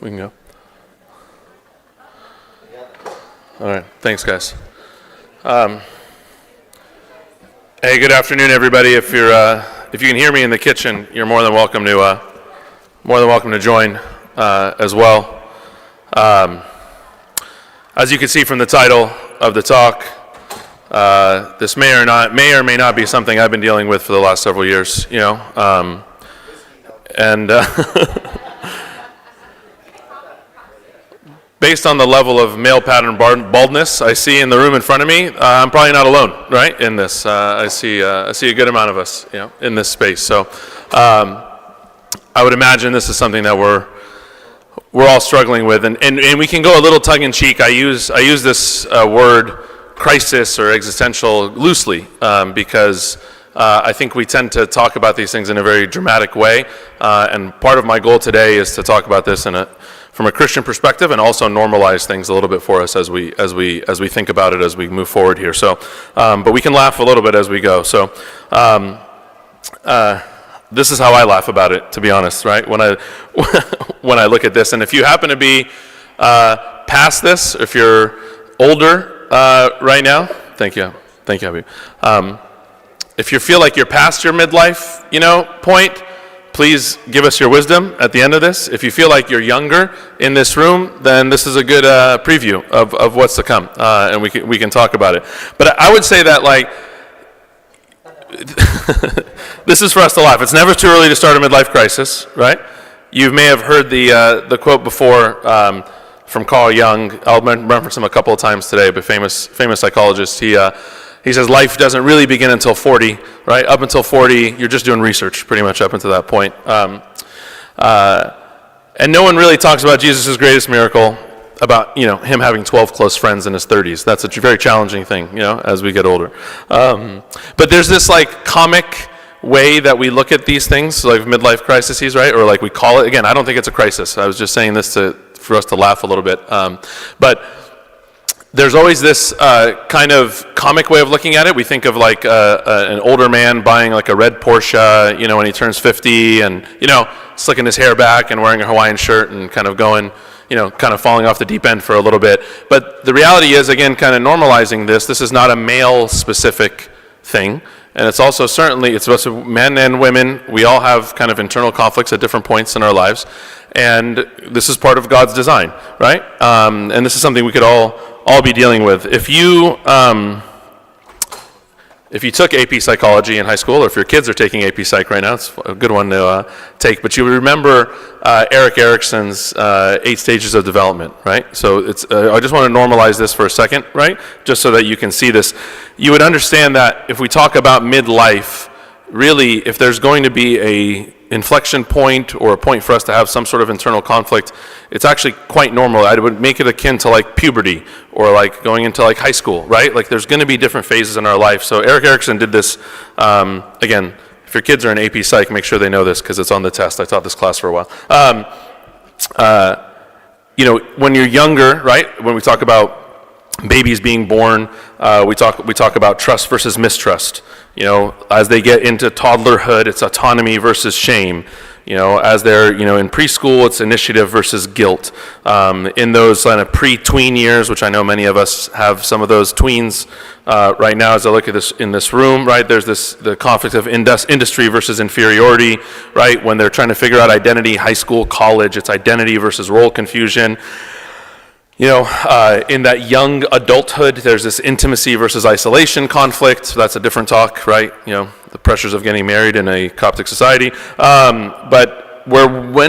We can go. All right. Thanks, guys. Hey, good afternoon, everybody. If you can hear me in the kitchen, you're more than welcome to join as well. As you can see from the title of the talk, this may or may not be something I've been dealing with for the last several years. Based on the level of male pattern baldness I see in the room in front of me, I'm probably not alone, right? In this, I see a good amount of us, in this space. So, I would imagine this is something that we're all struggling with, and we can go a little tongue in cheek. I use this word crisis or existential loosely because I think we tend to talk about these things in a very dramatic way, and part of my goal today is to talk about this from a Christian perspective, and also normalize things a little bit for us as we think about it as we move forward here. So, but we can laugh a little bit as we go. So, this is how I laugh about it, to be honest, right? When I look at this, and if you happen to be past this, if you're older right now, thank you, Abby. If you feel like you're past your midlife, point, please give us your wisdom at the end of this. If you feel like you're younger in this room, then this is a good preview of what's to come, and we can talk about it. But I would say that, like, this is for us to laugh. It's never too early to start a midlife crisis, right? You may have heard the quote before from Carl Jung. I'll reference him a couple of times today, but famous psychologist. He says life doesn't really begin until 40, right? Up until 40, you're just doing research pretty much up until that point. And no one really talks about Jesus' greatest miracle, about him having 12 close friends in his 30s. That's a very challenging thing, as we get older. But there's this like comic way that we look at these things, like midlife crises, right? Or like we call it. Again, I don't think it's a crisis. I was just saying this for us to laugh a little bit. But there's always this kind of comic way of looking at it. We think of like an older man buying like a red Porsche, when he turns 50, and slicking his hair back and wearing a Hawaiian shirt and kind of going, kind of falling off the deep end for a little bit. But the reality is, again, kind of normalizing this. This is not a male-specific thing, and it's also certainly it's both men and women. We all have kind of internal conflicts at different points in our lives, and this is part of God's design, right? And this is something we could all be dealing with. If you took AP Psychology in high school, or if your kids are taking AP Psych right now, it's a good one to take. But you remember Erik Erikson's 8 stages of development, right? So I just want to normalize this for a second, right? Just so that you can see this. You would understand that if we talk about midlife, really, if there's going to be a inflection point or a point for us to have some sort of internal conflict, it's actually quite normal. I would make it akin to like puberty or like going into like high school, right? Like there's going to be different phases in our life. So Erik Erikson did this, again, if your kids are in AP Psych, make sure they know this because it's on the test. I taught this class for a while. When you're younger, right, when we talk about babies being born, we talk about trust versus mistrust. As they get into toddlerhood, it's autonomy versus shame. As they're, in preschool, it's initiative versus guilt. In those kind of pre-tween years, which I know many of us have some of those tweens right now as I look at this in this room, right, there's the conflict of industry versus inferiority, right? When they're trying to figure out identity, high school, college, it's identity versus role confusion. In that young adulthood, there's this intimacy versus isolation conflict. So that's a different talk, right? The pressures of getting married in a Coptic society. But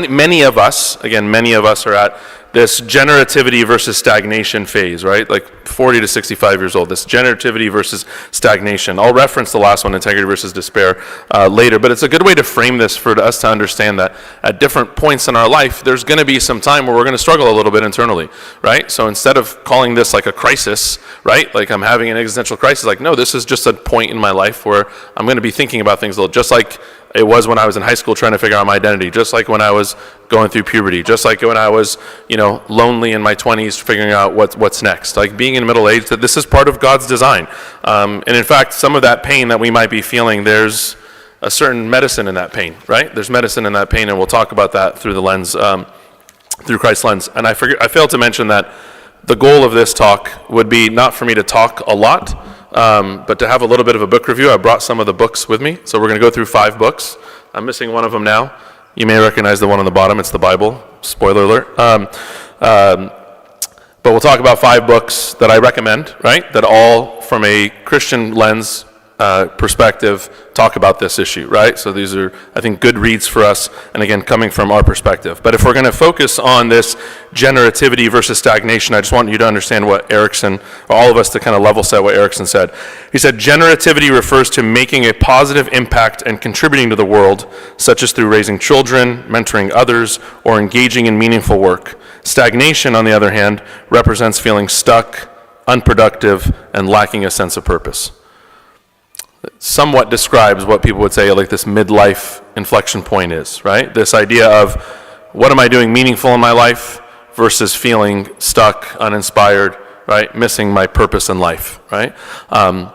many of us are at this generativity versus stagnation phase, right? Like 40 to 65 years old, this generativity versus stagnation. I'll reference the last one, integrity versus despair, later, but it's a good way to frame this for us to understand that at different points in our life, there's going to be some time where we're going to struggle a little bit internally, right? So instead of calling this like a crisis, right? Like I'm having an existential crisis, like no, this is just a point in my life where I'm going to be thinking about things a little, just like it was when I was in high school trying to figure out my identity, just like when I was going through puberty, just like when I was, lonely in my 20s figuring out what's next. Like being in middle age, that this is part of God's design. And in fact, some of that pain that we might be feeling, there's a certain medicine in that pain, right? There's medicine in that pain, and we'll talk about that through the lens through Christ's lens. And I failed to mention that the goal of this talk would be not for me to talk a lot, but to have a little bit of a book review. I brought some of the books with me, so we're going to go through 5 books. I'm missing one of them now. You may recognize the one on the bottom. It's the Bible. Spoiler alert. But we'll talk about 5 books that I recommend, right? That all, from a Christian lens perspective, talk about this issue, right? So these are, I think, good reads for us, and again, coming from our perspective. But if we're going to focus on this generativity versus stagnation, I just want you to understand what Erickson, or all of us to kind of level set what Erickson said. He said, generativity refers to making a positive impact and contributing to the world, such as through raising children, mentoring others, or engaging in meaningful work. Stagnation, on the other hand, represents feeling stuck, unproductive, and lacking a sense of purpose. It somewhat describes what people would say like this midlife inflection point is, right? This idea of what am I doing meaningful in my life versus feeling stuck, uninspired, right? Missing my purpose in life, right? And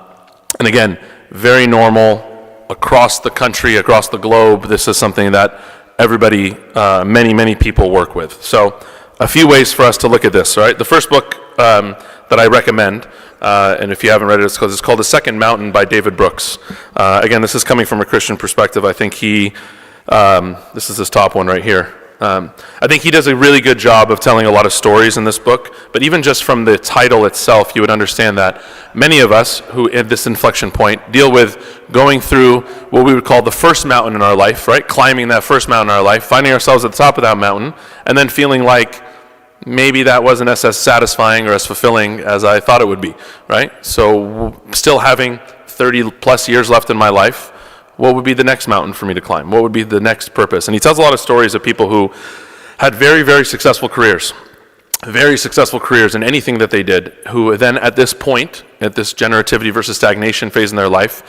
again, very normal across the country, across the globe. This is something that everybody, many people work with. So a few ways for us to look at this, right? The first book that I recommend, and if you haven't read it, it's called The Second Mountain by David Brooks. Again, this is coming from a Christian perspective. I think this is his top one right here. I think he does a really good job of telling a lot of stories in this book, but even just from the title itself, you would understand that many of us who at this inflection point deal with going through what we would call the first mountain in our life, right? Climbing that first mountain in our life, finding ourselves at the top of that mountain, and then feeling like maybe that wasn't as satisfying or as fulfilling as I thought it would be, right? So still having 30 plus years left in my life, what would be the next mountain for me to climb? What would be the next purpose? And he tells a lot of stories of people who had very, very successful careers in anything that they did, who then at this point, at this generativity versus stagnation phase in their life,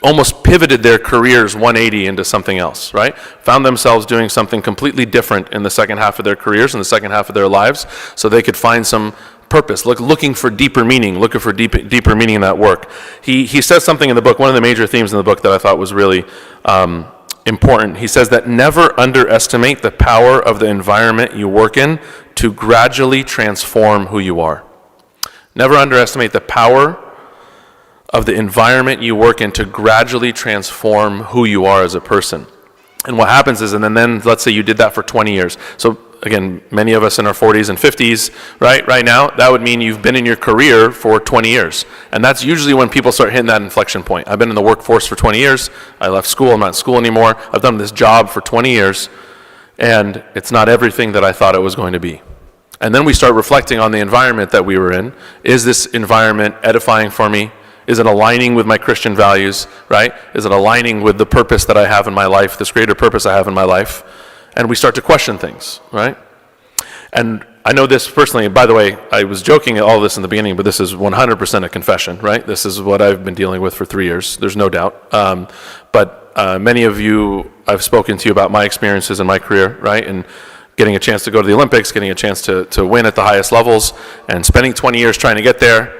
almost pivoted their careers 180 into something else, right? Found themselves doing something completely different in the second half of their careers, in the second half of their lives, so they could find some purpose, looking for deeper meaning, looking for deeper meaning in that work. He says something in the book, one of the major themes in the book that I thought was really important. He says that never underestimate the power of the environment you work in to gradually transform who you are. Never underestimate the power of the environment you work in to gradually transform who you are as a person. And what happens is, and then let's say you did that for 20 years. So again, many of us in our 40s and 50s, right now, that would mean you've been in your career for 20 years. And that's usually when people start hitting that inflection point. I've been in the workforce for 20 years. I left school. I'm not in school anymore. I've done this job for 20 years. And it's not everything that I thought it was going to be. And then we start reflecting on the environment that we were in. Is this environment edifying for me? Is it aligning with my Christian values, right? Is it aligning with the purpose that I have in my life, this greater purpose I have in my life? And we start to question things, right? And I know this personally, by the way, I was joking at all this in the beginning, but this is 100% a confession, right? This is what I've been dealing with for 3 years, there's no doubt. But many of you, I've spoken to you about my experiences in my career, right? And getting a chance to go to the Olympics, getting a chance to win at the highest levels, and spending 20 years trying to get there.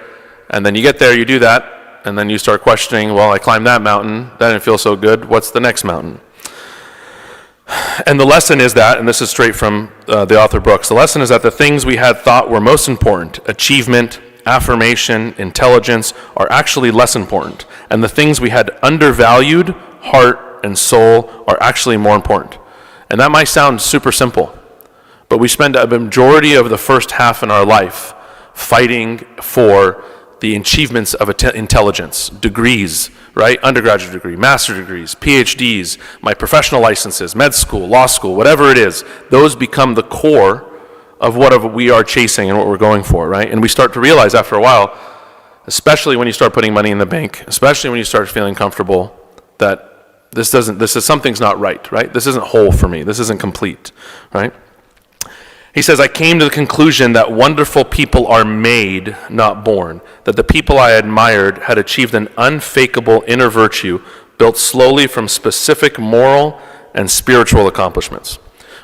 And then you get there, you do that, and then you start questioning, well, I climbed that mountain, that didn't feel so good, what's the next mountain? And the lesson is that, and this is straight from the author Brooks, the lesson is that the things we had thought were most important, achievement, affirmation, intelligence, are actually less important. And the things we had undervalued, heart and soul, are actually more important. And that might sound super simple, but we spend a majority of the first half in our life fighting for the achievements of intelligence, degrees, right? Undergraduate degree, master's degrees, PhDs, my professional licenses, med school, law school, whatever it is, those become the core of what we are chasing and what we're going for, right? And we start to realize after a while, especially when you start putting money in the bank, especially when you start feeling comfortable, that something's not right, right? This isn't whole for me. This isn't complete, right? He says, I came to the conclusion that wonderful people are made, not born, that the people I admired had achieved an unfakeable inner virtue built slowly from specific moral and spiritual accomplishments.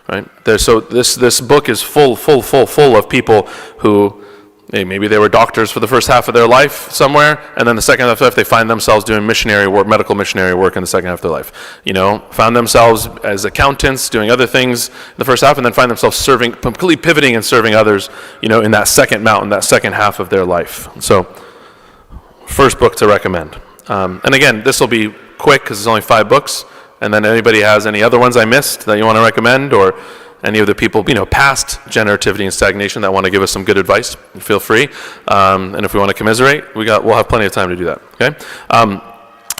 Right? So this book is full of people who Maybe they were doctors for the first half of their life somewhere, and then the second half of their life, they find themselves doing missionary work, medical missionary work in the second half of their life. Found themselves as accountants, doing other things in the first half, and then find themselves serving, completely pivoting and serving others, in that second mountain, that second half of their life. So, first book to recommend. And again, this will be quick because it's only 5 books, and then anybody has any other ones I missed that you want to recommend, or any of the people, past generativity and stagnation that want to give us some good advice, feel free. And if we want to commiserate, we'll have plenty of time to do that, okay?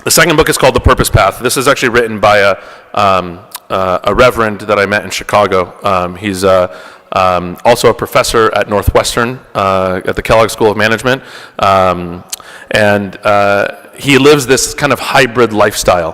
The second book is called The Purpose Path. This is actually written by a reverend that I met in Chicago. He's also a professor at Northwestern, at the Kellogg School of Management. And he lives this kind of hybrid lifestyle.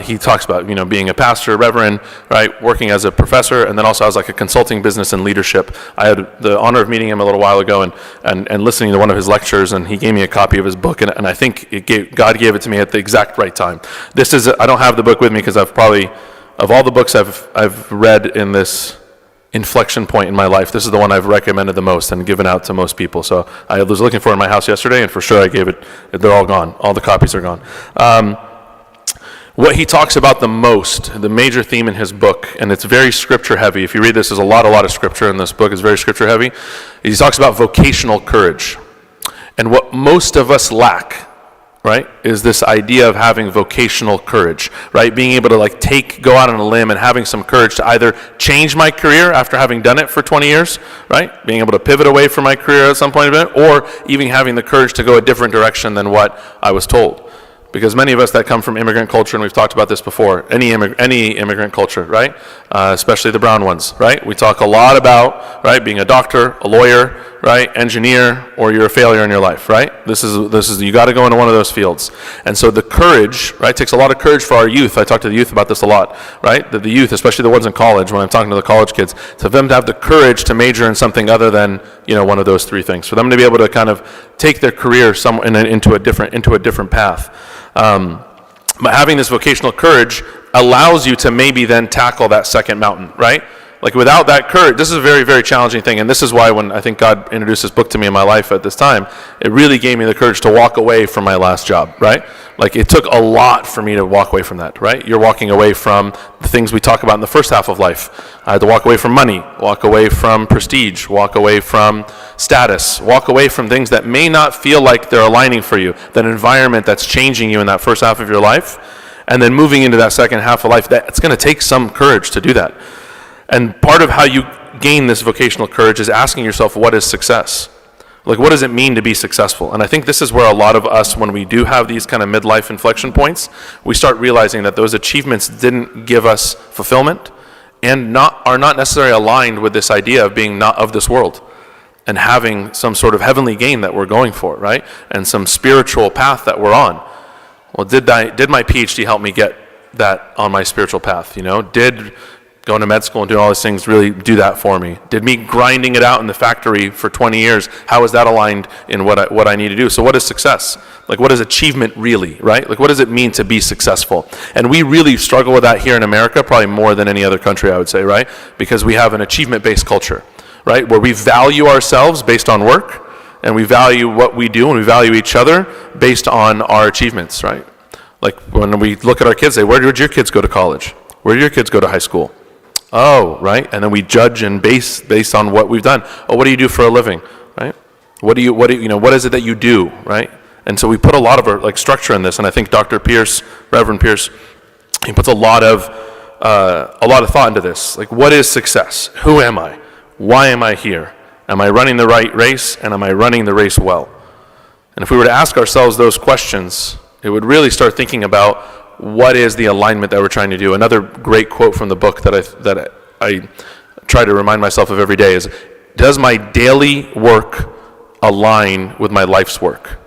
He talks about, being a pastor, a reverend, right, working as a professor, and then also has like a consulting business and leadership. I had the honor of meeting him a little while ago and listening to one of his lectures, and he gave me a copy of his book, and I think God gave it to me at the exact right time. I don't have the book with me because I've probably, of all the books I've read in this inflection point in my life, this is the one I've recommended the most and given out to most people. So I was looking for it in my house yesterday, and for sure I gave it. They're all gone. All the copies are gone. What he talks about the most, the major theme in his book, and it's very scripture heavy. If you read this, there's a lot of scripture in this book. It's very scripture heavy. He talks about vocational courage. And what most of us lack, right, is this idea of having vocational courage, right? Being able to go out on a limb and having some courage to either change my career after having done it for 20 years, right? Being able to pivot away from my career at some point in it, or even having the courage to go a different direction than what I was told. Because many of us that come from immigrant culture, and we've talked about this before, any immigrant culture, right? Especially the brown ones, right? We talk a lot about, right, being a doctor, a lawyer, right, engineer, or you're a failure in your life, right? This is you got to go into one of those fields. And so the courage, right, takes a lot of courage for our youth. I talk to the youth about this a lot, right? The youth, especially the ones in college, when I'm talking to the college kids, for them to have the courage to major in something other than, one of those 3 things. For them to be able to kind of take their career into a different path. But having this vocational courage allows you to maybe then tackle that second mountain, right? Like without that courage, this is a very, very challenging thing. And this is why when I think God introduced this book to me in my life at this time, it really gave me the courage to walk away from my last job, right? Like it took a lot for me to walk away from that, right? You're walking away from the things we talk about in the first half of life. I had to walk away from money, walk away from prestige, walk away from status, walk away from things that may not feel like they're aligning for you, that environment that's changing you in that first half of your life, and then moving into that second half of life. It's going to take some courage to do that. And part of how you gain this vocational courage is asking yourself, what is success? Like, what does it mean to be successful? And I think this is where a lot of us, when we do have these kind of midlife inflection points, we start realizing that those achievements didn't give us fulfillment and are not necessarily aligned with this idea of being not of this world and having some sort of heavenly gain that we're going for, right? And some spiritual path that we're on. Well, did my PhD help me get that on my spiritual path? Did going to med school and doing all these things really do that for me? Did me grinding it out in the factory for 20 years, how is that aligned in what I need to do? So what is success? Like, what is achievement really, right? Like, what does it mean to be successful? And we really struggle with that here in America, probably more than any other country, I would say, right? Because we have an achievement-based culture, right? Where we value ourselves based on work, and we value what we do, and we value each other based on our achievements, right? Like, when we look at our kids, say, where did your kids go to college? Where did your kids go to high school? Oh, right, and then we judge and based on what we've done. Oh, what do you do for a living, right? What is it that you do, right? And so we put a lot of our structure in this, and I think Dr. Pierce, Reverend Pierce, he puts a lot of thought into this. Like, what is success? Who am I? Why am I here? Am I running the right race, and am I running the race well? And if we were to ask ourselves those questions, it would really start thinking about what is the alignment that we're trying to do. Another great quote from the book that I try to remind myself of every day is, does my daily work align with my life's work?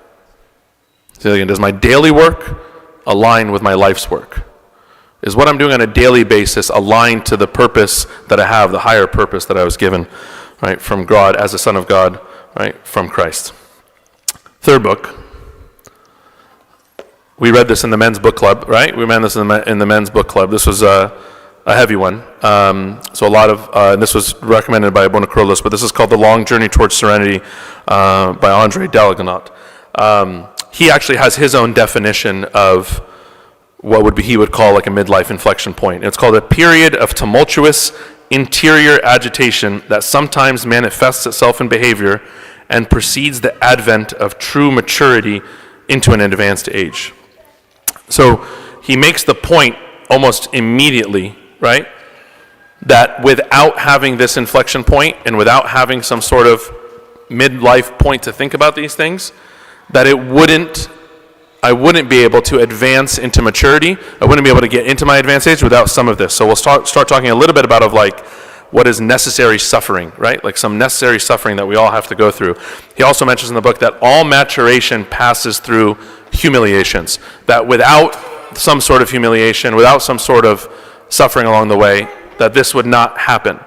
Say again, does my daily work align with my life's work? Is what I'm doing on a daily basis aligned to the purpose that I have, the higher purpose that I was given, right, from God as a son of God, right, from Christ? Third book. We read this in the men's book club, right? We read this in the men's book club. This was a heavy one. So a lot of, and this was recommended by Abuna Kurlis, but this is called The Long Journey Towards Serenity by Andre Delagnat. He actually has his own definition of what he would call like a midlife inflection point. It's called a period of tumultuous interior agitation that sometimes manifests itself in behavior and precedes the advent of true maturity into an advanced age. So he makes the point almost immediately, right, that without having this inflection point and without having some sort of midlife point to think about these things, that I wouldn't be able to advance into maturity. I wouldn't be able to get into my advanced age without some of this. So we'll start talking a little bit about what is necessary suffering, right? Like some necessary suffering that we all have to go through. He also mentions in the book that all maturation passes through humiliations, that without some sort of humiliation, without some sort of suffering along the way, that this would not happen.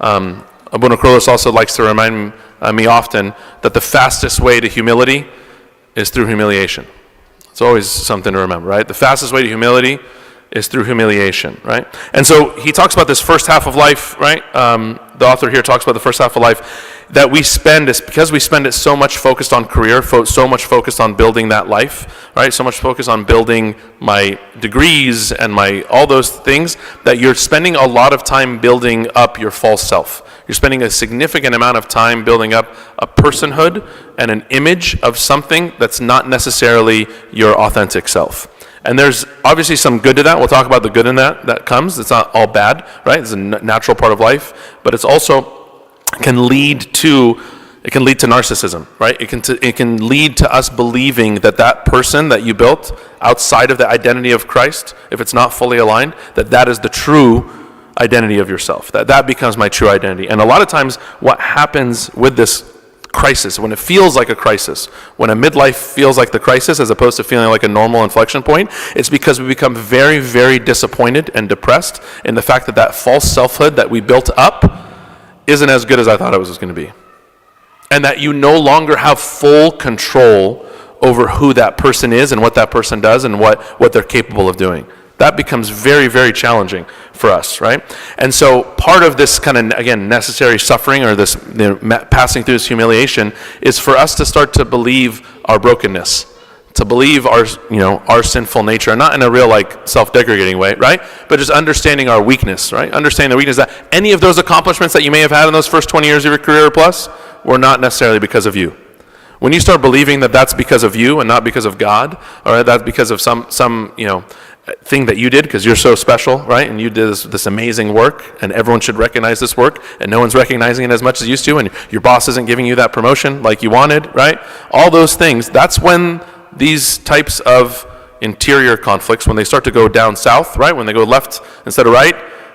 Abuna Kurlis also likes to remind me often that the fastest way to humility is through humiliation. It's always something to remember, right? The fastest way to humility is through humiliation, right? And so he talks about this first half of life, right? The author here talks about the first half of life that we spend, because we spend it so much focused on career, so much focused on building that life, right? So much focused on building my degrees and all those things, that you're spending a lot of time building up your false self. You're spending a significant amount of time building up a personhood and an image of something that's not necessarily your authentic self. And there's obviously some good to that. We'll talk about the good in that comes. It's not all bad, right? It's a natural part of life, but it's also can lead to narcissism, right? It can lead to us believing that person that you built outside of the identity of Christ, if it's not fully aligned, that is the true identity of yourself. That becomes my true identity. And a lot of times what happens with this crisis, when it feels like a crisis, when a midlife feels like the crisis as opposed to feeling like a normal inflection point, it's because we become very, very disappointed and depressed in the fact that false selfhood that we built up isn't as good as I thought it was going to be. And that you no longer have full control over who that person is and what that person does and what they're capable of doing. That becomes very, very challenging for us, right? And so part of this kind of, again, necessary suffering or this passing through this humiliation is for us to start to believe our brokenness, to believe our sinful nature, not in a real self-degrading way, right? But just understanding our weakness, right? Understanding the weakness that any of those accomplishments that you may have had in those first 20 years of your career or plus were not necessarily because of you. When you start believing that that's because of you and not because of God, or that's because of some thing that you did because you're so special, right? And you did this amazing work, and everyone should recognize this work, and no one's recognizing it as much as used to, and your boss isn't giving you that promotion like you wanted, right? All those things, that's when these types of interior conflicts, when they start to go down south, right? When they go left instead of right,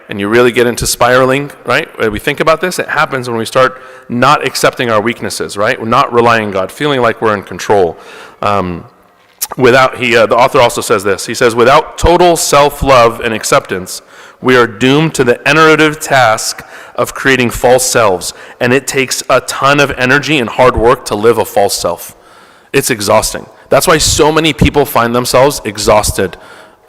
and you really get into spiraling, right? When we think about this, it happens when we start not accepting our weaknesses, right? We're not relying on God, feeling like we're in control. The author also says this. He says, without total self-love and acceptance, we are doomed to the iterative task of creating false selves, and it takes a ton of energy and hard work to live a false self. It's exhausting. That's why so many people find themselves exhausted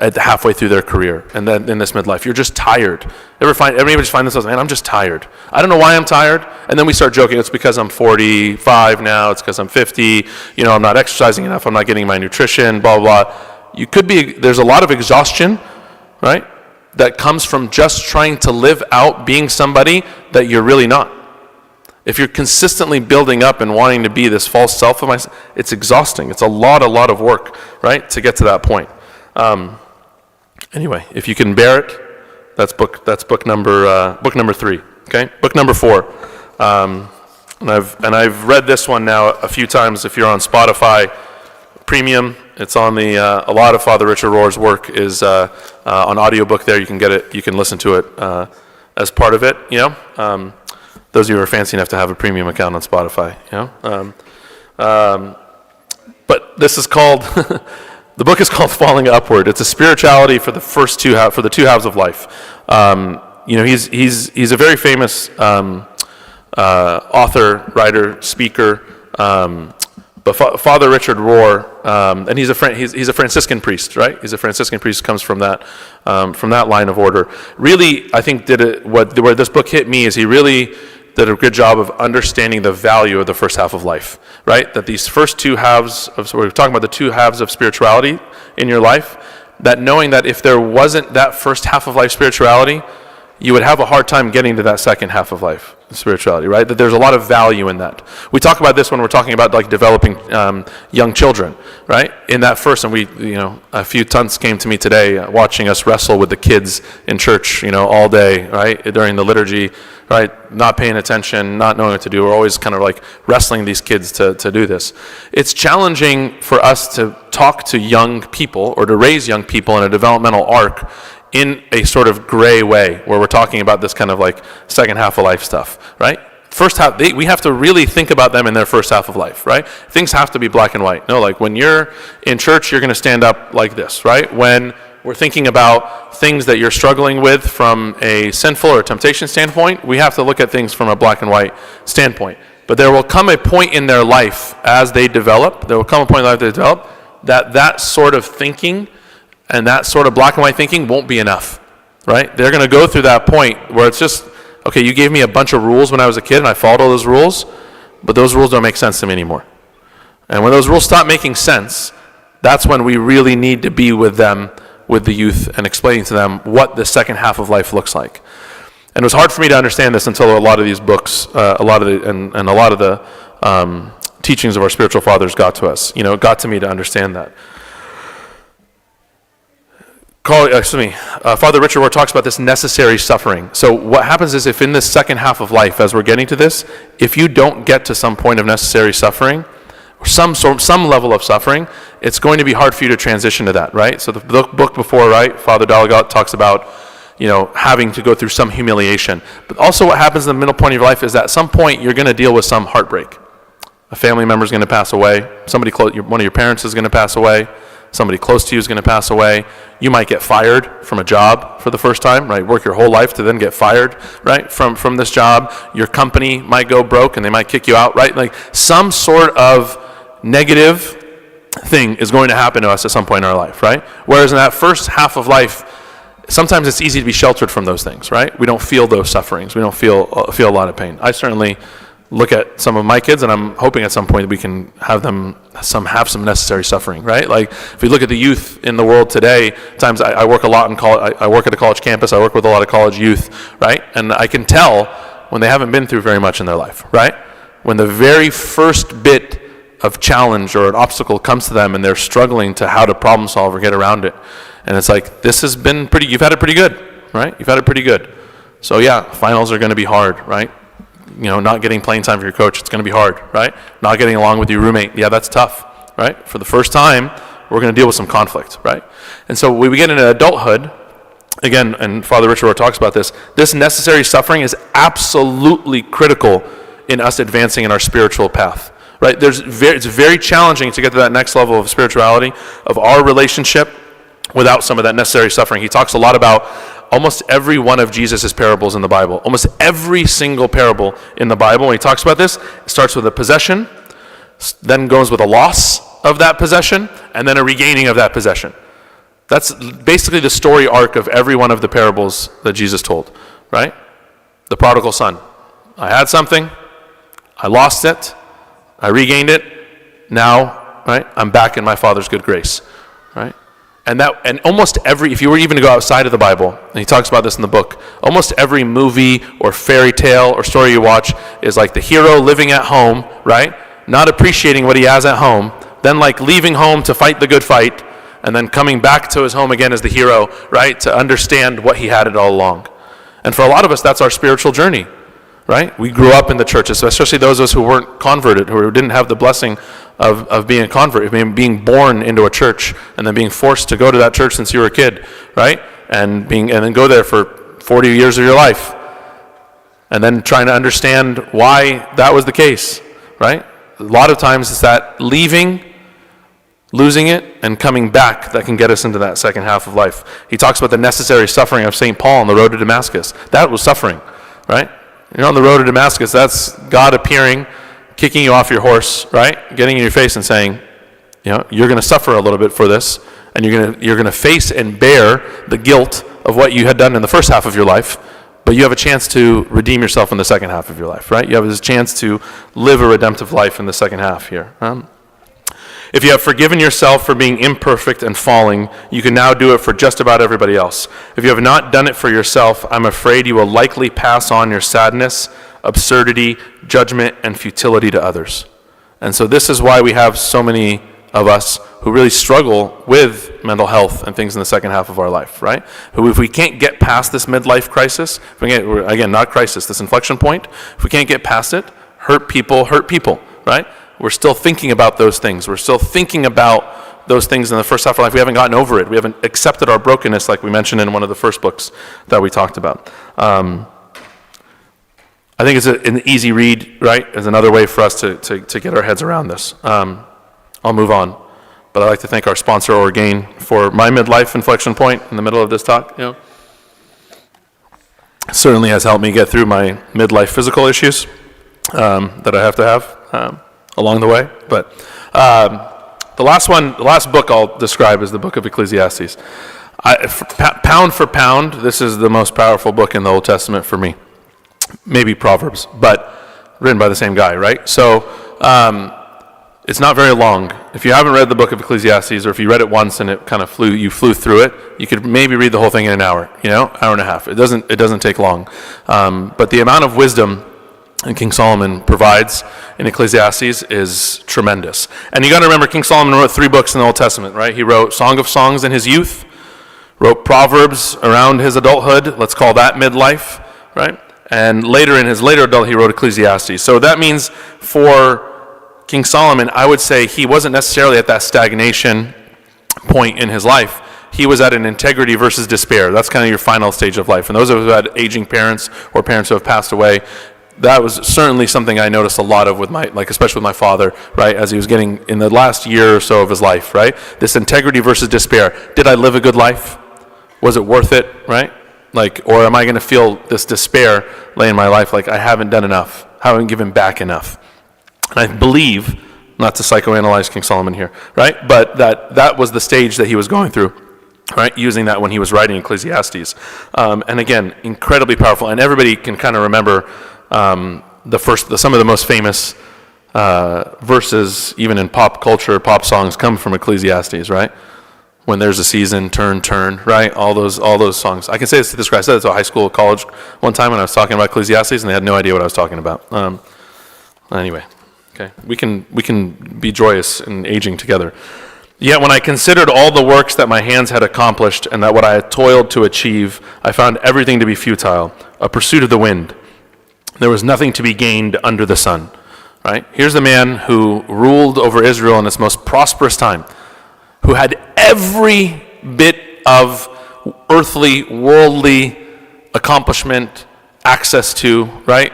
at halfway through their career and then in this midlife. You're just tired. Everybody just find themselves, man, I'm just tired. I don't know why I'm tired. And then we start joking, it's because I'm 45 now, it's because I'm 50, I'm not exercising enough, I'm not getting my nutrition, blah, blah, blah. There's a lot of exhaustion, right, that comes from just trying to live out being somebody that you're really not. If you're consistently building up and wanting to be this false self of myself, it's exhausting. It's a lot of work, right, to get to that point. Anyway, if you can bear it, that's book number 3. Okay, book number 4, and I've read this one now a few times. If you're on Spotify Premium, it's on a lot of Father Richard Rohr's work is on audiobook there. You can get it. You can listen to it as part of it. Those of you who are fancy enough to have a premium account on Spotify. But this is called. The book is called Falling Upward. It's a spirituality for the two halves of life. He's a very famous author, writer, speaker, but But Father Richard Rohr, and he's a Franciscan priest, right? He's a Franciscan priest, comes from that line of order. Really, I think where this book hit me is he really did a good job of understanding the value of the first half of life, right? That these first two halves so we're talking about the two halves of spirituality in your life, that knowing that if there wasn't that first half of life spirituality, you would have a hard time getting to that second half of life spirituality, right? That there's a lot of value in that. We talk about this when we're talking about like developing young children, right? In that first, and a few tons came to me today watching us wrestle with the kids in church, all day, right? During the liturgy, right? Not paying attention, not knowing what to do. We're always kind of like wrestling these kids to do this. It's challenging for us to talk to young people or to raise young people in a developmental arc in a sort of gray way, where we're talking about this kind of like second half of life stuff, right? First half, we have to really think about them in their first half of life, right? Things have to be black and white. No, like when you're in church, you're going to stand up like this, right? When we're thinking about things that you're struggling with from a sinful or temptation standpoint, we have to look at things from a black and white standpoint. But there will come a point in their life as they develop, that sort of thinking and that sort of black and white thinking won't be enough, right? They're going to go through that point where it's just, okay, you gave me a bunch of rules when I was a kid and I followed all those rules, but those rules don't make sense to me anymore. And when those rules stop making sense, that's when we really need to be with them, with the youth, and explaining to them what the second half of life looks like. And it was hard for me to understand this until a lot of these books, a lot of the teachings of our spiritual fathers got to us. It got to me to understand that. Father Richard Rohr talks about this necessary suffering. So what happens is, if in this second half of life, as we're getting to this, if you don't get to some point of necessary suffering, or some level of suffering, it's going to be hard for you to transition to that, right? So the book before, right, Father Dalagat talks about, having to go through some humiliation. But also what happens in the middle point of your life is that at some point you're going to deal with some heartbreak. A family member is going to pass away. One of your parents is going to pass away. Somebody close to you is going to pass away. You might get fired from a job for the first time, right? Work your whole life to then get fired, right? From this job. Your company might go broke and they might kick you out, right? Like some sort of negative thing is going to happen to us at some point in our life, right? Whereas in that first half of life, sometimes it's easy to be sheltered from those things, right? We don't feel those sufferings. We don't feel a lot of pain. I certainly look at some of my kids, and I'm hoping at some point we can have them have some necessary suffering, right? Like if we look at the youth in the world today, times I work a lot in college. I work at a college campus. I work with a lot of college youth, right? And I can tell when they haven't been through very much in their life, right? When the very first bit of challenge or an obstacle comes to them and they're struggling to how to problem solve or get around it, and it's like, you've had it pretty good, right? You've had it pretty good. So yeah, finals are going to be hard, right? Not getting playing time for your coach, it's going to be hard, right? Not getting along with your roommate, yeah, that's tough, right? For the first time, we're going to deal with some conflict, right? And so when we get into adulthood, again, and Father Richard Rohr talks about this necessary suffering is absolutely critical in us advancing in our spiritual path, right? It's very challenging to get to that next level of spirituality, of our relationship, without some of that necessary suffering. He talks a lot about almost every one of Jesus' parables in the Bible. Almost every single parable in the Bible, when he talks about this, it starts with a possession, then goes with a loss of that possession, and then a regaining of that possession. That's basically the story arc of every one of the parables that Jesus told, right? The prodigal son. I had something, I lost it, I regained it, now, right, I'm back in my Father's good grace, right? And almost if you were even to go outside of the Bible, and he talks about this in the book, almost every movie or fairy tale or story you watch is like the hero living at home, right? Not appreciating what he has at home, then like leaving home to fight the good fight, and then coming back to his home again as the hero, right? To understand what he had it all along. And for a lot of us, that's our spiritual journey, right? We grew up in the churches, especially those of us who weren't converted, who didn't have the blessing of being a convert, being born into a church and then being forced to go to that church since you were a kid, right? And then go there for 40 years of your life, and then trying to understand why that was the case, right? A lot of times it's that leaving, losing it, and coming back that can get us into that second half of life. He talks about the necessary suffering of St. Paul on the road to Damascus. That was suffering, right? On the road to Damascus, that's God appearing kicking you off your horse, right? Getting in your face and saying, you're going to suffer a little bit for this, and you're going to face and bear the guilt of what you had done in the first half of your life, but you have a chance to redeem yourself in the second half of your life, right? You have this chance to live a redemptive life in the second half here. If you have forgiven yourself for being imperfect and falling, you can now do it for just about everybody else. If you have not done it for yourself, I'm afraid you will likely pass on your sadness, absurdity, judgment, and futility to others. And so this is why we have so many of us who really struggle with mental health and things in the second half of our life, right? Who, if we can't get past this midlife crisis, again, not crisis, this inflection point, if we can't get past it, hurt people, right? We're still thinking about those things. We're still thinking about those things in the first half of our life. We haven't gotten over it. We haven't accepted our brokenness like we mentioned in one of the first books that we talked about. I think it's an easy read, right? It's another way for us to get our heads around this. I'll move on. But I'd like to thank our sponsor, Orgain, for my midlife inflection point in the middle of this talk. Certainly has helped me get through my midlife physical issues that I have to have along the way. But the last book I'll describe is the book of Ecclesiastes. Pound for pound, this is the most powerful book in the Old Testament for me. Maybe Proverbs, but written by the same guy, right? So it's not very long. If you haven't read the book of Ecclesiastes, or if you read it once and it kind of flew through it, you could maybe read the whole thing in an hour, hour and a half. It doesn't take long. But the amount of wisdom that King Solomon provides in Ecclesiastes is tremendous. And you got to remember, King Solomon wrote 3 books in the Old Testament, right? He wrote Song of Songs in his youth, wrote Proverbs around his adulthood. Let's call that midlife, right? And later in his later adult, he wrote Ecclesiastes. So that means for King Solomon, I would say he wasn't necessarily at that stagnation point in his life. He was at an integrity versus despair. That's kind of your final stage of life. And those of us who had aging parents or parents who have passed away, that was certainly something I noticed a lot of with especially with my father, right? As he was getting in the last year or so of his life, right? This integrity versus despair. Did I live a good life? Was it worth it, right? Or am I going to feel this despair lay in my life like I haven't done enough, haven't given back enough? And I believe, not to psychoanalyze King Solomon here, right? But that was the stage that he was going through, right? Using that when he was writing Ecclesiastes. And again, incredibly powerful. And everybody can kind of remember some of the most famous verses, even in pop culture, pop songs, come from Ecclesiastes, right? When there's a season, turn, right? All those songs. I can say this to this guy. I said it to a high school, college one time when I was talking about Ecclesiastes, and they had no idea what I was talking about. Anyway. Okay, we can be joyous in aging together. Yet when I considered all the works that my hands had accomplished and that what I had toiled to achieve, I found everything to be futile, a pursuit of the wind. There was nothing to be gained under the sun. Right? Here's the man who ruled over Israel in its most prosperous time, who had every bit of earthly, worldly accomplishment, access to, right?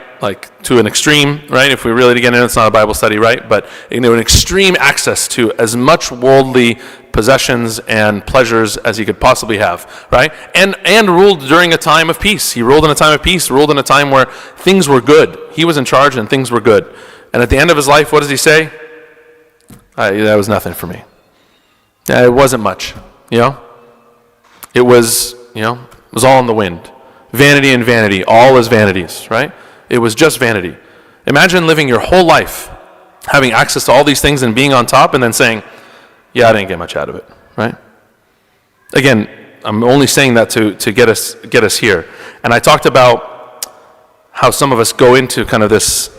To an extreme, right? If we really get into it, it's not a Bible study, right? But an extreme access to as much worldly possessions and pleasures as he could possibly have, right? And ruled during a time of peace. He ruled in a time of peace, ruled in a time where things were good. He was in charge and things were good. And at the end of his life, what does he say? That was nothing for me. It wasn't much, It was all in the wind. Vanity and vanity, all is vanities, right? It was just vanity. Imagine living your whole life, having access to all these things and being on top, and then saying, I didn't get much out of it, right? Again, I'm only saying that to get us here. And I talked about how some of us go into kind of this,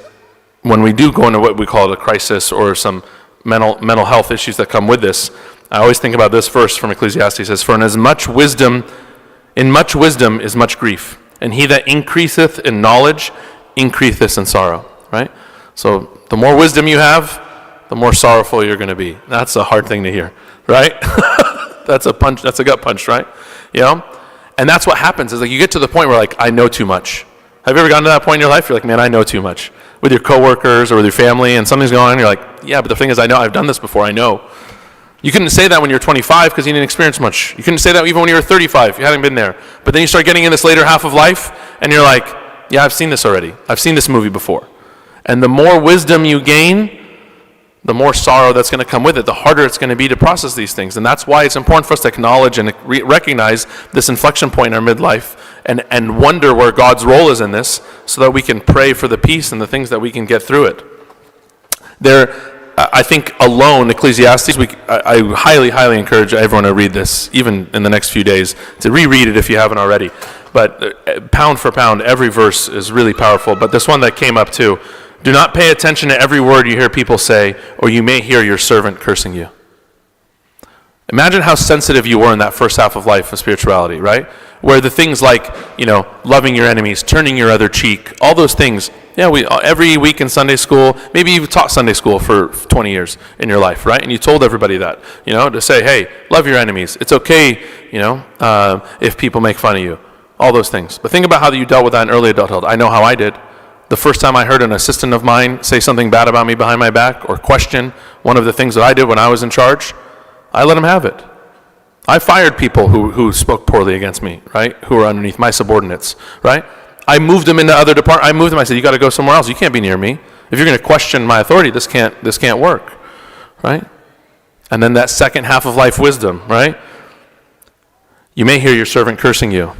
when we do go into what we call a crisis or some mental health issues that come with this. I always think about this verse from Ecclesiastes. It says, "For in much wisdom is much grief, and he that increaseth in knowledge increaseth in sorrow," right? So the more wisdom you have, the more sorrowful you're going to be. That's a hard thing to hear, right? That's a punch. That's a gut punch, right? And that's what happens is you get to the point where I know too much. Have you ever gotten to that point in your life? You're like, man, I know too much. With your coworkers or with your family, and something's going on, you're like, yeah, but the thing is, I know I've done this before. I know. You couldn't say that when you're 25 because you didn't experience much. You couldn't say that even when you were 35. You hadn't been there. But then you start getting in this later half of life, and you're like, yeah, I've seen this already. I've seen this movie before. And the more wisdom you gain, the more sorrow that's going to come with it, the harder it's going to be to process these things. And that's why it's important for us to acknowledge and recognize this inflection point in our midlife and wonder where God's role is in this so that we can pray for the peace and the things that we can get through it. I think alone, Ecclesiastes, I highly, highly encourage everyone to read this, even in the next few days, to reread it if you haven't already. But pound for pound, every verse is really powerful. But this one that came up too, do not pay attention to every word you hear people say, or you may hear your servant cursing you. Imagine how sensitive you were in that first half of life of spirituality, right? Where the things like, loving your enemies, turning your other cheek, all those things, we every week in Sunday school, maybe you've taught Sunday school for 20 years in your life, right? And you told everybody that, to say, hey, love your enemies. It's okay, if people make fun of you. All those things. But think about how you dealt with that in early adulthood. I know how I did. The first time I heard an assistant of mine say something bad about me behind my back or question one of the things that I did when I was in charge, I let him have it. I fired people who spoke poorly against me, right? Who were underneath my subordinates, right? I moved them into other departments. I said, you got to go somewhere else. You can't be near me. If you're going to question my authority, this can't work, right? And then that second half of life wisdom, right? You may hear your servant cursing you.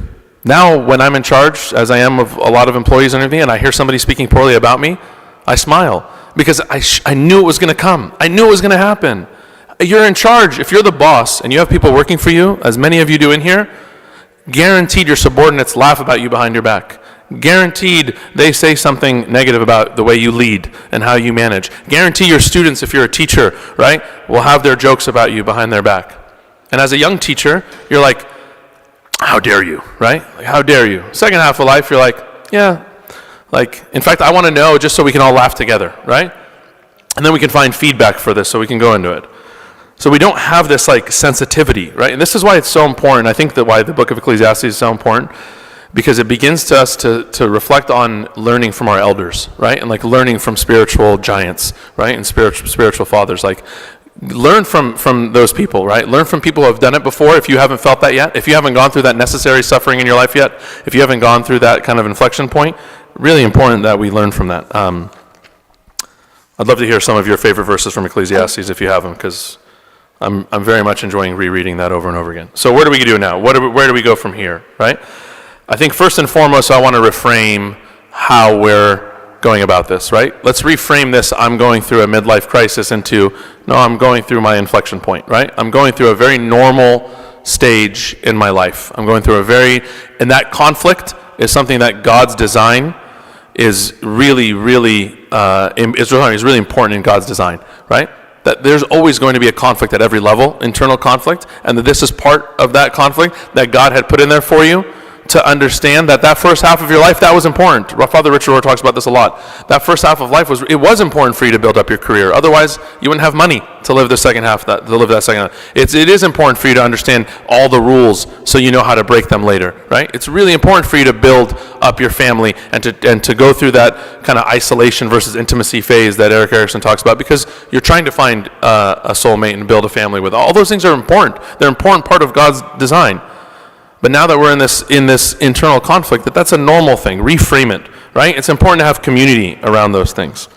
Now, when I'm in charge, as I am of a lot of employees and everything, and I hear somebody speaking poorly about me, I smile because I knew it was going to come. I knew it was going to happen. You're in charge. If you're the boss and you have people working for you, as many of you do in here, guaranteed your subordinates laugh about you behind your back. Guaranteed they say something negative about the way you lead and how you manage. Guarantee your students, if you're a teacher, right, will have their jokes about you behind their back. And as a young teacher, you're like, how dare you, right? Like, how dare you? Second half of life, you're like, yeah. Like, in fact, I want to know just so we can all laugh together, right? And then we can find feedback for this so we can go into it. So we don't have this like sensitivity, right? And this is why it's so important. I think that why the book of Ecclesiastes is so important, because it begins to us to reflect on learning from our elders, right? And like learning from spiritual giants, right? And spiritual fathers. Like, learn from those people, right? Learn from people who have done it before if you haven't felt that yet. If you haven't gone through that necessary suffering in your life yet, if you haven't gone through that kind of inflection point, really important that we learn from that. I'd love to hear some of your favorite verses from Ecclesiastes if you have them, because I'm very much enjoying rereading that over and over again. So where do we do now? Where do we go from here, right? I think first and foremost, I want to reframe how we're going about this, right? Let's reframe this, I'm going through a midlife crisis, into, no, I'm going through my inflection point, right? I'm going through a very normal stage in my life. I'm going through and that conflict is something that God's design is really, really, is really important in God's design, right? That there's always going to be a conflict at every level, internal conflict, and that this is part of that conflict that God had put in there for you to understand that first half of your life, that was important. Father Richard Rohr talks about this a lot. That first half of life was important for you to build up your career. Otherwise, you wouldn't have money to live the second half, to live that second half. It is important for you to understand all the rules so you know how to break them later, right? It's really important for you to build up your family and to go through that kind of isolation versus intimacy phase that Eric Erickson talks about, because you're trying to find a soulmate and build a family with. All those things are important. They're an important part of God's design. But now that we're in this internal conflict, that's a normal thing. Reframe it, right? It's important to have community around those things.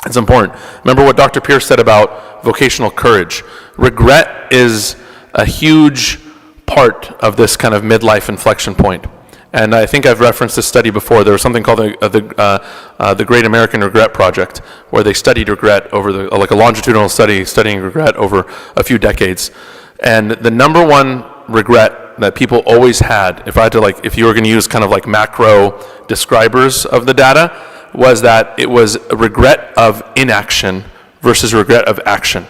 It's important. Remember what Dr. Pierce said about vocational courage. Regret is a huge part of this kind of midlife inflection point. And I think I've referenced this study before. There was something called the Great American Regret Project, where they studied regret over a longitudinal study studying regret over a few decades. And the number one regret that people always had, if you were going to use kind of like macro describers of the data, was that it was a regret of inaction versus regret of action.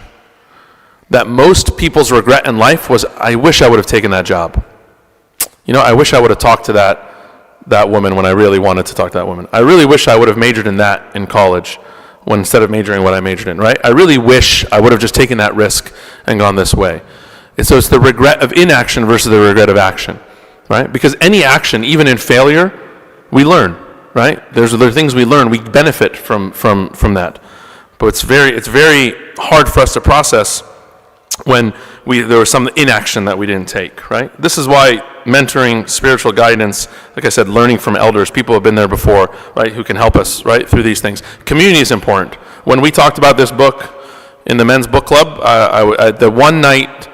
That most people's regret in life was, I wish I would have taken that job. I wish I would have talked to that woman when I really wanted to talk to that woman. I really wish I would have majored in that in college instead of majoring what I majored in, right? I really wish I would have just taken that risk and gone this way. And so it's the regret of inaction versus the regret of action, right? Because any action, even in failure, we learn, right? There are things we learn. We benefit from that. But it's very hard for us to process when there was some inaction that we didn't take, right? This is why mentoring, spiritual guidance, like I said, learning from elders, people who have been there before, right, who can help us, right, through these things. Community is important. When we talked about this book in the men's book club, the one night,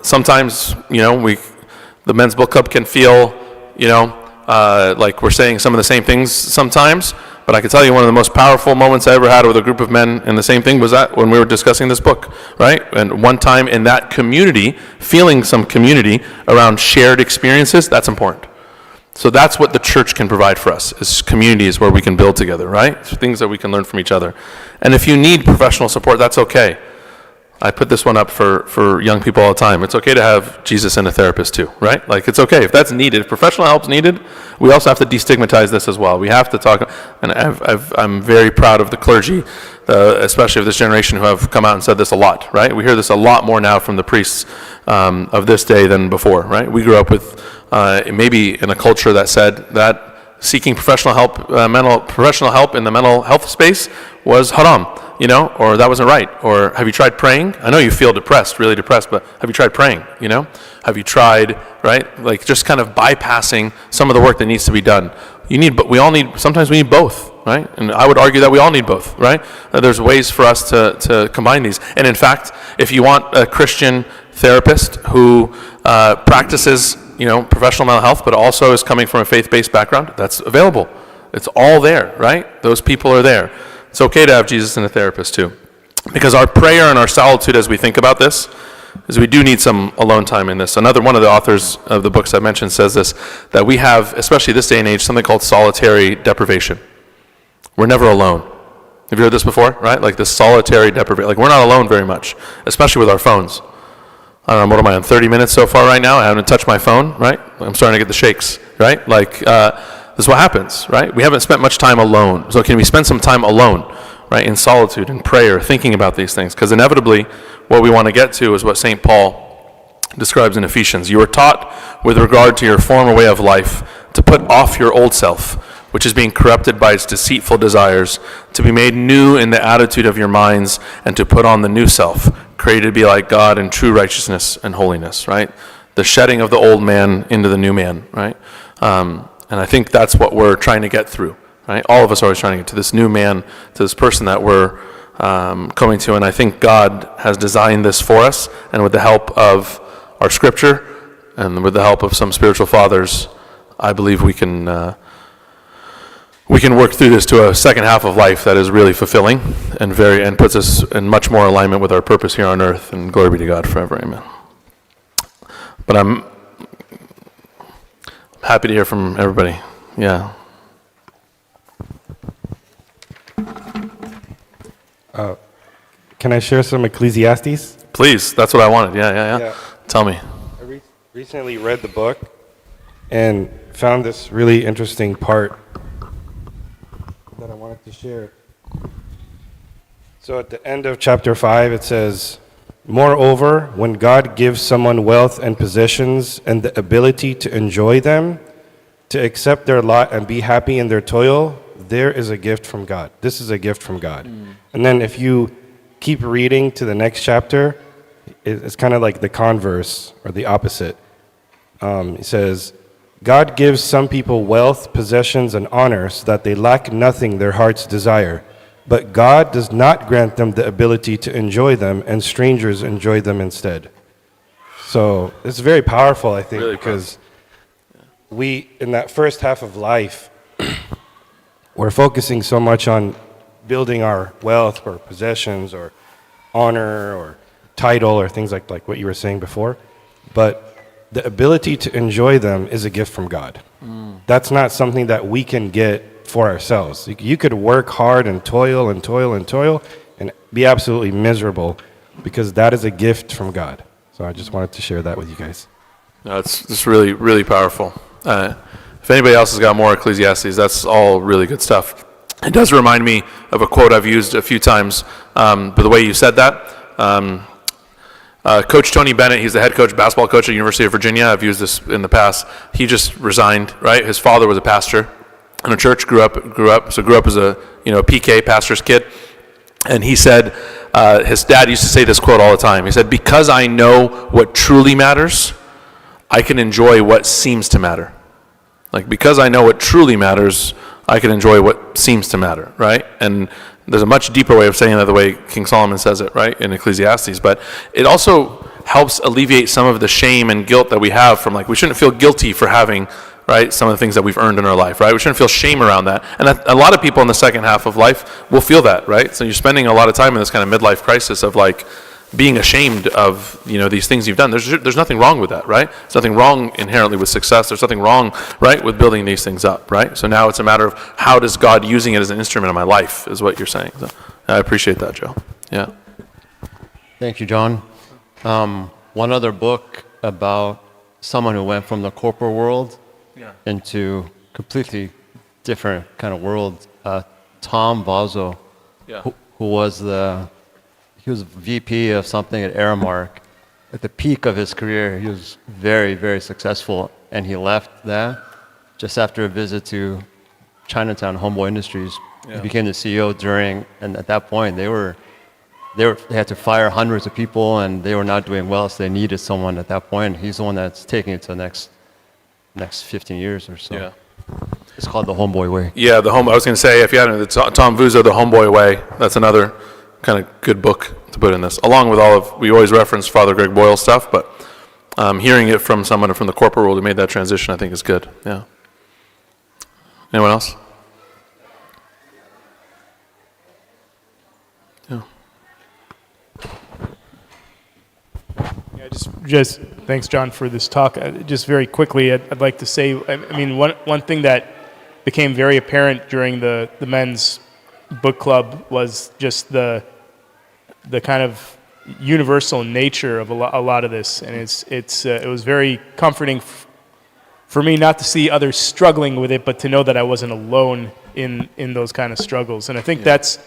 sometimes, the men's book club can feel, like we're saying some of the same things sometimes, but I can tell you one of the most powerful moments I ever had with a group of men in the same thing was that when we were discussing this book, right? And one time in that community, feeling some community around shared experiences, that's important. So that's what the church can provide for us, is communities where we can build together, right? Things that we can learn from each other. And if you need professional support, that's okay. I put this one up for young people all the time. It's okay to have Jesus and a therapist too, right? Like, it's okay. If that's needed, if professional help's needed, we also have to destigmatize this as well. We have to talk, and I'm very proud of the clergy, especially of this generation, who have come out and said this a lot, right? We hear this a lot more now from the priests of this day than before, right? We grew up with maybe in a culture that said that seeking professional help in the mental health space was haram, or that wasn't right, or have you tried praying? I know you feel depressed, really depressed, but have you tried praying, Have you tried, right? Like, just kind of bypassing some of the work that needs to be done. Sometimes we need both, right? And I would argue that we all need both, right? There's ways for us to combine these. And in fact, if you want a Christian therapist who practices, professional mental health, but also is coming from a faith-based background, that's available. It's all there, right? Those people are there. It's okay to have Jesus and a therapist too. Because our prayer and our solitude as we think about this is we do need some alone time in this. Another one of the authors of the books I mentioned says this, that we have, especially this day and age, something called solitary deprivation. We're never alone. Have you heard this before, right? Like this solitary deprivation. Like, we're not alone very much, especially with our phones. I don't know, what am I on, 30 minutes so far right now? I haven't touched my phone, right? I'm starting to get the shakes, right? Like, this is what happens, right? We haven't spent much time alone. So can we spend some time alone, right, in solitude, in prayer, thinking about these things? Because inevitably, what we want to get to is what St. Paul describes in Ephesians. You are taught, with regard to your former way of life, to put off your old self, which is being corrupted by its deceitful desires, to be made new in the attitude of your minds, and to put on the new self, created to be like God in true righteousness and holiness, right? The shedding of the old man into the new man, right? And I think that's what we're trying to get through, right? All of us are always trying to get to this new man, to this person that we're coming to. And I think God has designed this for us, and with the help of our scripture and with the help of some spiritual fathers, I believe we can work through this to a second half of life that is really fulfilling and puts us in much more alignment with our purpose here on earth. And glory be to God forever. Amen. But I'm happy to hear from everybody. Yeah. Can I share some Ecclesiastes? Please, that's what I wanted. Yeah. Tell me. I recently read the book and found this really interesting part that I wanted to share. So at the end of chapter 5, it says, "Moreover, when God gives someone wealth and possessions and the ability to enjoy them, to accept their lot and be happy in their toil, there is a gift from God." This is a gift from God. And then if you keep reading to the next chapter, it's kind of like the converse or the opposite. It says, "God gives some people wealth, possessions, and honor so that they lack nothing their hearts desire. But God does not grant them the ability to enjoy them, and strangers enjoy them instead." So it's very powerful, I think, really, because we, in that first half of life, we're focusing so much on building our wealth or possessions or honor or title or things like what you were saying before. But the ability to enjoy them is a gift from God. That's not something that we can get for ourselves. You could work hard and toil and toil and toil and be absolutely miserable, because that is a gift from God. So I just wanted to share that with you guys. No, it's really, really powerful. If anybody else has got more Ecclesiastes, that's all really good stuff. It does remind me of a quote I've used a few times, but the way you said that, Coach Tony Bennett, he's the head coach, basketball coach at University of Virginia. I've used this in the past. He just resigned, right? His father was a pastor in a church, grew up as a PK, pastor's kid. And he said, his dad used to say this quote all the time. He said, "Because I know what truly matters, I can enjoy what seems to matter. Like, because I know what truly matters, I can enjoy what seems to matter, right? And there's a much deeper way of saying that, the way King Solomon says it, right, in Ecclesiastes. But it also helps alleviate some of the shame and guilt that we have from, like, we shouldn't feel guilty for having, right, some of the things that we've earned in our life, right? We shouldn't feel shame around that. And a lot of people in the second half of life will feel that, right? So you're spending a lot of time in this kind of midlife crisis of, like, being ashamed of, these things you've done. There's nothing wrong with that, right? There's nothing wrong inherently with success. There's nothing wrong, right, with building these things up, right? So now it's a matter of how does God using it as an instrument in my life, is what you're saying. So I appreciate that, Joe. Yeah. Thank you, John. One other book about someone who went from the corporate world into completely different kind of world. Tom Vazo, who was he was VP of something at Aramark. At the peak of his career, he was very, very successful, and he left that just after a visit to Chinatown, Homeboy Industries. He became the CEO and at that point, they had to fire hundreds of people, and they were not doing well, so they needed someone at that point. He's the one that's taking it to the next 15 years or so. Yeah. It's called The Homeboy Way. Yeah, I was going to say, if you hadn't, Tom Vuzo, The Homeboy Way, that's another kind of good book to put in this, along with we always reference Father Greg Boyle stuff, but hearing it from someone from the corporate world who made that transition, I think is good. Yeah. Anyone else? Yeah. Yeah, just thanks, John, for this talk. Just very quickly, I'd like to say, I mean, one thing that became very apparent during the men's book club was just the kind of universal nature of a lot of this, and it was very comforting for me not to see others struggling with it, but to know that I wasn't alone in those kind of struggles. And I think that's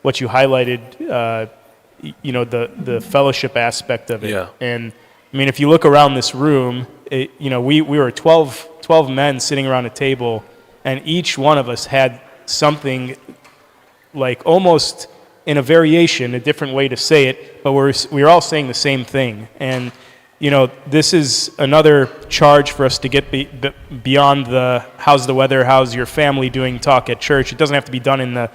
what you highlighted, the fellowship aspect of it. Yeah. And I mean, if you look around this room, we were 12 men sitting around a table, and each one of us had something, like almost in a variation, a different way to say it, but we're all saying the same thing. And this is another charge for us to get beyond the how's the weather, how's your family doing talk at church. It doesn't have to be done in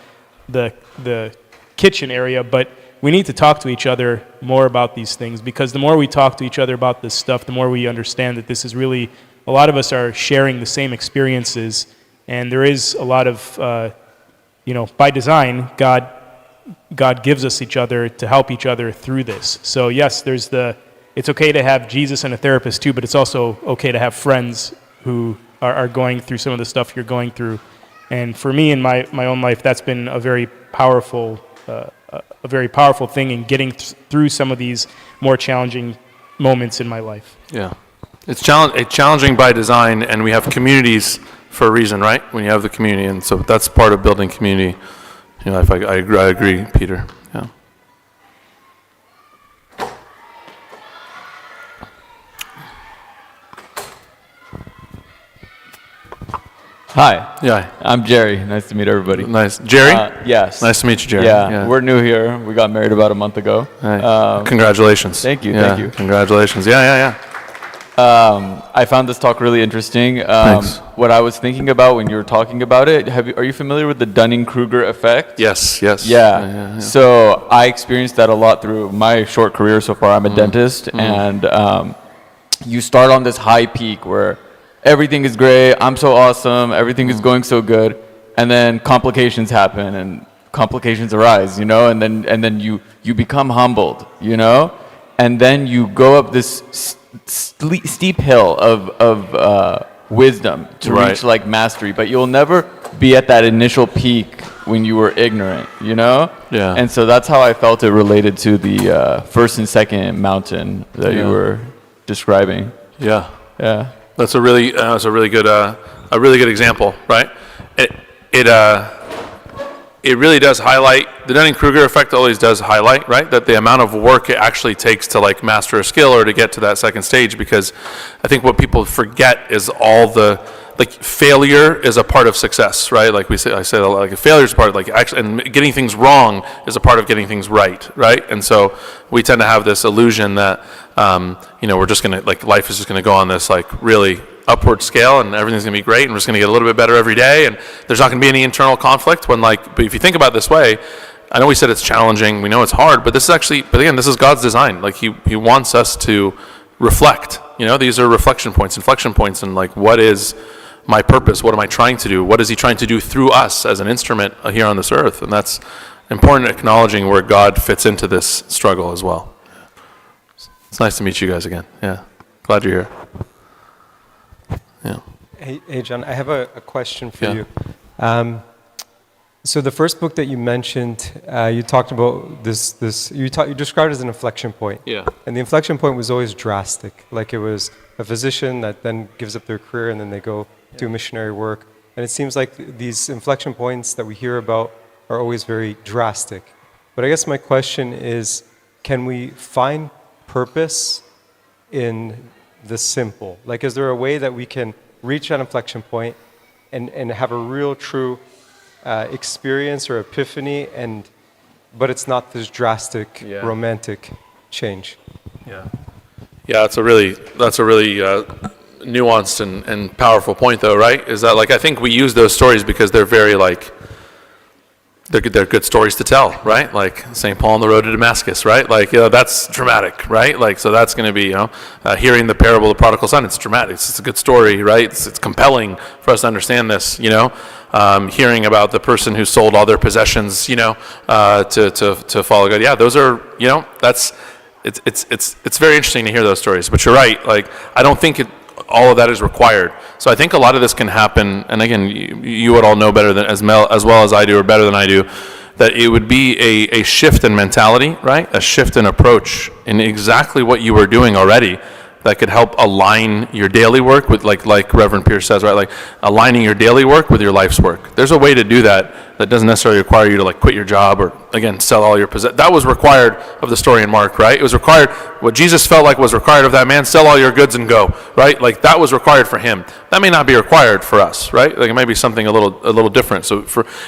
the kitchen area, but we need to talk to each other more about these things, because the more we talk to each other about this stuff, the more we understand that this is really, a lot of us are sharing the same experiences, and there is a lot of by design, God gives us each other to help each other through this. So yes, it's okay to have Jesus and a therapist too, but it's also okay to have friends who are going through some of the stuff you're going through. And for me in my own life, that's been a very powerful thing in getting through some of these more challenging moments in my life. Yeah. It's challenging by design, and we have communities for a reason, right? When you have the community, and so that's part of building community. I agree, Peter. Yeah. Hi. Yeah. I'm Jerry. Nice to meet everybody. Nice. Jerry? Yes. Nice to meet you, Jerry. Yeah, we're new here. We got married about a month ago. Hi. Congratulations. Thank you. Yeah, Thank you. Congratulations. Yeah. I found this talk really interesting. Thanks. What I was thinking about when you were talking about it, are you familiar with the Dunning-Kruger effect? Yes. Yeah. So I experienced that a lot through my short career so far. I'm a dentist, and you start on this high peak where everything is great, I'm so awesome, everything is going so good, and then complications happen and complications arise, and then you become humbled, and then you go up this steep hill of wisdom to reach like mastery, but you'll never be at that initial peak when you were ignorant, Yeah. And so that's how I felt it related to the first and second mountain that you were describing. Yeah. That's a really good example, right? It really does highlight, the Dunning-Kruger effect always does highlight, right, that the amount of work it actually takes to like master a skill or to get to that second stage, because I think what people forget is all the like failure is a part of success, right? Like I say a lot, like failure is part of, like, actually, and getting things wrong is a part of getting things right, right? And so we tend to have this illusion that, we're just gonna, like, life is just gonna go on this, like, really upward scale and everything's gonna be great and we're just gonna get a little bit better every day and there's not gonna be any internal conflict when, like, but if you think about it this way, I know we said it's challenging, we know it's hard, but this is actually, but again, this is God's design. Like, he wants us to reflect, these are reflection points, inflection points, and, like, what is my purpose? What am I trying to do? What is he trying to do through us as an instrument here on this earth? And that's important, acknowledging where God fits into this struggle as well. It's nice to meet you guys again. Yeah, glad you're here. Yeah. Hey, John, I have a question for Yeah. you. So the first book that you mentioned, you talked about you described it as an inflection point. Yeah. And the inflection point was always drastic. Like, it was a physician that then gives up their career and then they go do missionary work. And it seems like these inflection points that we hear about are always very drastic. But I guess my question is, can we find purpose in the simple? Like, is there a way that we can reach that inflection point and have a real, true experience or epiphany, but it's not this drastic, romantic change? Yeah, that's a really nuanced and powerful point, though, right? Is that, like, I think we use those stories because they're very, like, they're good stories to tell, right? Like St. Paul on the road to Damascus, right? Like, that's dramatic, right? Like, so that's going to be, hearing the parable of the prodigal son, it's dramatic. It's a good story, right? It's compelling for us to understand this, hearing about the person who sold all their possessions, to follow God. Yeah, those are, it's very interesting to hear those stories. But you're right. Like, I don't think all of that is required. So I think a lot of this can happen, and again, you would all know better than as well as I do, or better than I do, that it would be a shift in mentality, right? A shift in approach in exactly what you were doing already that could help align your daily work with, like Reverend Pierce says, right? Like, aligning your daily work with your life's work. There's a way to do that doesn't necessarily require you to, like, quit your job or, again, sell all your possessions. That was required of the story in Mark, right? It was required, what Jesus felt like was required of that man, sell all your goods and go, right? Like, that was required for him. That may not be required for us, right? Like, it might be something a little different. So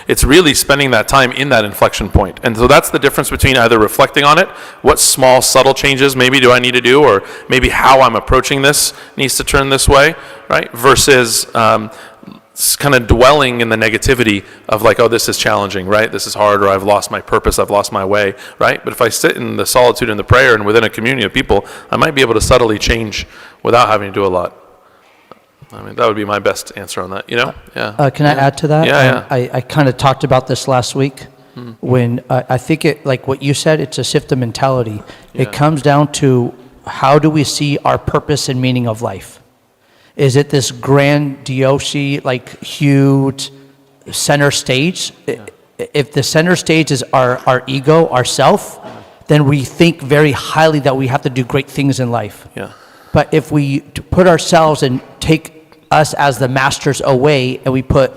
it's really spending that time in that inflection point. And so that's the difference between either reflecting on it, what small, subtle changes maybe do I need to do, or maybe how I'm approaching this needs to turn this way, right? Versus kind of dwelling in the negativity of, like, oh, this is challenging, right? This is hard, or I've lost my purpose, I've lost my way, right? But if I sit in the solitude and the prayer and within a community of people, I might be able to subtly change without having to do a lot. I mean, that would be my best answer on that, Yeah. Can I add to that? Yeah. I kind of talked about this last week when I think it, like what you said, it's a shift of mentality. Yeah. It comes down to, how do we see our purpose and meaning of life? Is it this grandiose, like, huge center stage? Yeah. If the center stage is our ego, ourself, then we think very highly that we have to do great things in life. Yeah. But if we put ourselves and take us as the masters away, and we put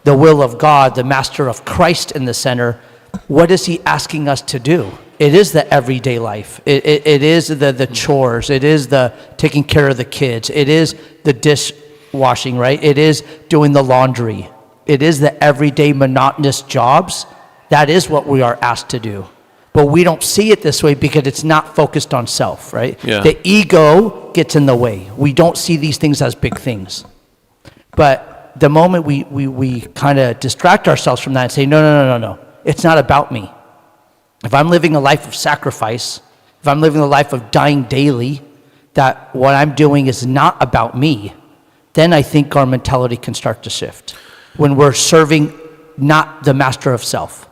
the will of God, the master of Christ, in the center, what is he asking us to do? It is the everyday life. It is the chores. It is the taking care of the kids. It is the dishwashing, right? It is doing the laundry. It is the everyday monotonous jobs. That is what we are asked to do. But we don't see it this way because it's not focused on self, right? Yeah. The ego gets in the way. We don't see these things as big things. But the moment we kind of distract ourselves from that and say, no, it's not about me. If I'm living a life of sacrifice, if I'm living a life of dying daily, that what I'm doing is not about me, then I think our mentality can start to shift. When we're serving not the master of self.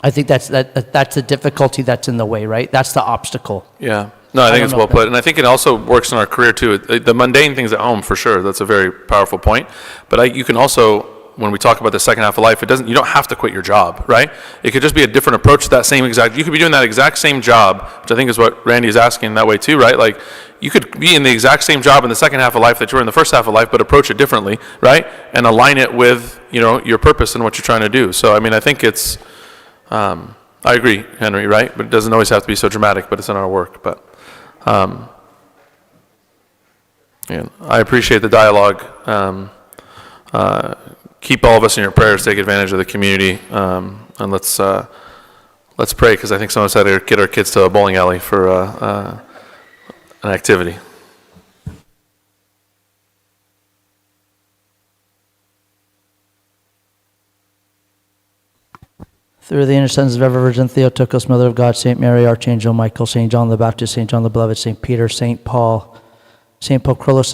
I think that's the difficulty that's in the way, right? That's the obstacle. Yeah. No, I think it's well put. And I think it also works in our career too. The mundane things at home, for sure. That's a very powerful point. But you can also, when we talk about the second half of life, you don't have to quit your job, right? It could just be a different approach to that same you could be doing that exact same job, which I think is what Randy is asking that way too, right? Like, you could be in the exact same job in the second half of life that you were in the first half of life, but approach it differently, right? And align it with, your purpose and what you're trying to do. So, I mean, I think it's, I agree, Henry, right? But it doesn't always have to be so dramatic, but it's in our work. But, I appreciate the dialogue. keep all of us in your prayers, take advantage of the community, and let's pray, because I think some of us had to get our kids to a bowling alley for an activity. Through the intercessions of ever Virgin Theotokos, Mother of God, Saint Mary, Archangel Michael, Saint John the Baptist, Saint John the Beloved, Saint Peter, Saint Paul Chrolus,